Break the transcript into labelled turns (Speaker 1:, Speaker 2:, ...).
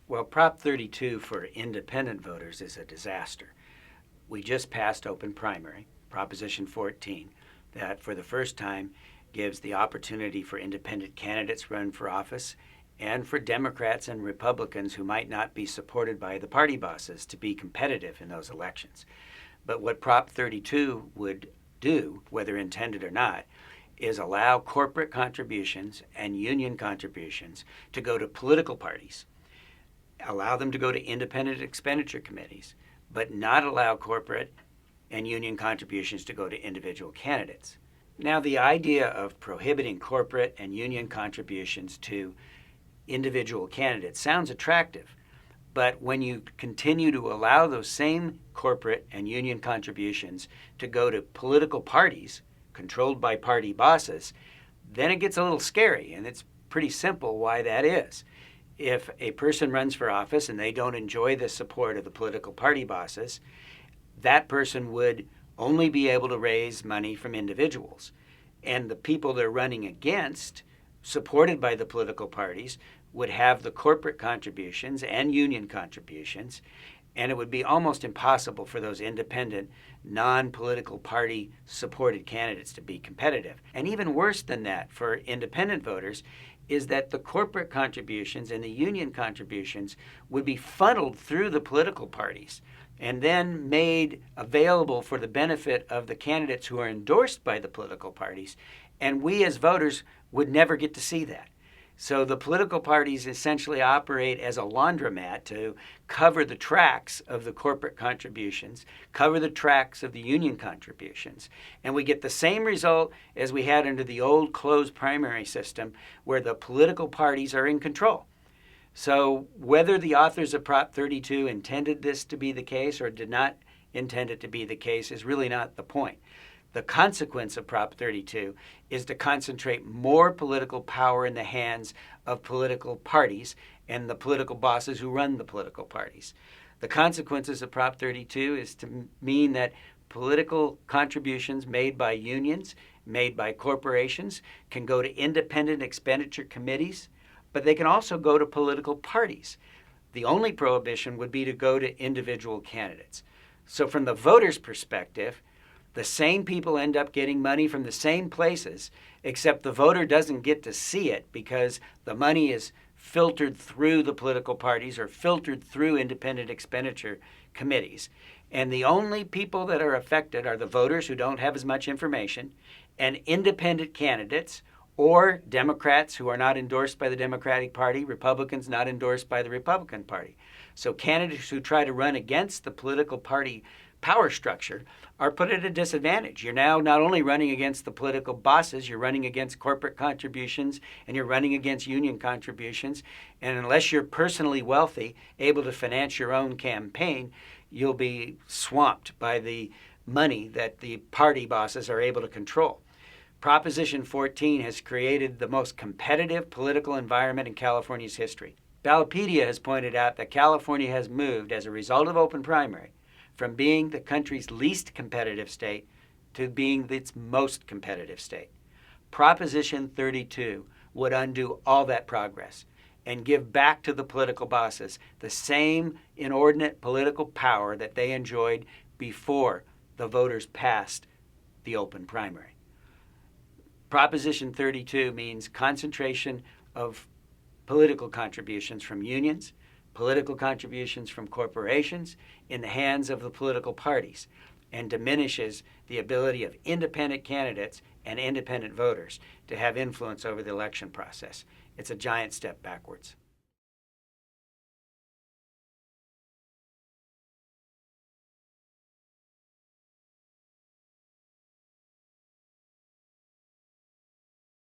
Speaker 1: Well, Prop 32 for independent voters is a disaster. We just passed open primary, Proposition 14, that for the first time gives the opportunity for independent candidates run for office and for Democrats and Republicans who might not be supported by the party bosses to be competitive in those elections. But what Prop 32 would do, whether intended or not, is allow corporate contributions and union contributions to go to political parties, allow them to go to independent expenditure committees, but not allow corporate and union contributions to go to individual candidates. Now, the idea of prohibiting corporate and union contributions to individual candidates sounds attractive, but when you continue to allow those same corporate and union contributions to go to political parties controlled by party bosses, then it gets a little scary, and it's pretty simple why that is. If a person runs for office and they don't enjoy the support of the political party bosses, that person would only be able to raise money from individuals. And the people they're running against, supported by the political parties, would have the corporate contributions and union contributions, and it would be almost impossible for those independent, non-political party supported candidates to be competitive. And even worse than that for independent voters is that the corporate contributions and the union contributions would be funneled through the political parties and then made available for the benefit of the candidates who are endorsed by the political parties, and we as voters would never get to see that. So the political parties essentially operate as a laundromat to cover the tracks of the corporate contributions, cover the tracks of the union contributions. And we get the same result as we had under the old closed primary system where the political parties are in control. So whether the authors of Prop 32 intended this to be the case or did not intend it to be the case is really not the point. The consequence of Prop 32 is to concentrate more political power in the hands of political parties and the political bosses who run the political parties. The consequences of Prop 32 is to mean that political contributions made by unions, made by corporations, can go to independent expenditure committees, but they can also go to political parties. The only prohibition would be to go to individual candidates. So from the voter's perspective, the same people end up getting money from the same places, except the voter doesn't get to see it because the money is filtered through the political parties or filtered through independent expenditure committees. And the only people that are affected are the voters who don't have as much information and independent candidates or Democrats who are not endorsed by the Democratic Party, Republicans not endorsed by the Republican Party. So candidates who try to run against the political party power structure are put at a disadvantage. You're now not only running against the political bosses, you're running against corporate contributions and you're running against union contributions. And unless you're personally wealthy, able to finance your own campaign, you'll be swamped by the money that the party bosses are able to control. Proposition 14 has created the most competitive political environment in California's history. Ballotpedia has pointed out that California has moved, as a result of open primary, from being the country's least competitive state to being its most competitive state. Proposition 32 would undo all that progress and give back to the political bosses the same inordinate political power that they enjoyed before the voters passed the open primary. Proposition 32 means concentration of political contributions from unions, political contributions from corporations in the hands of the political parties, and diminishes the ability of independent candidates and independent voters to have influence over the election process. It's a giant step backwards.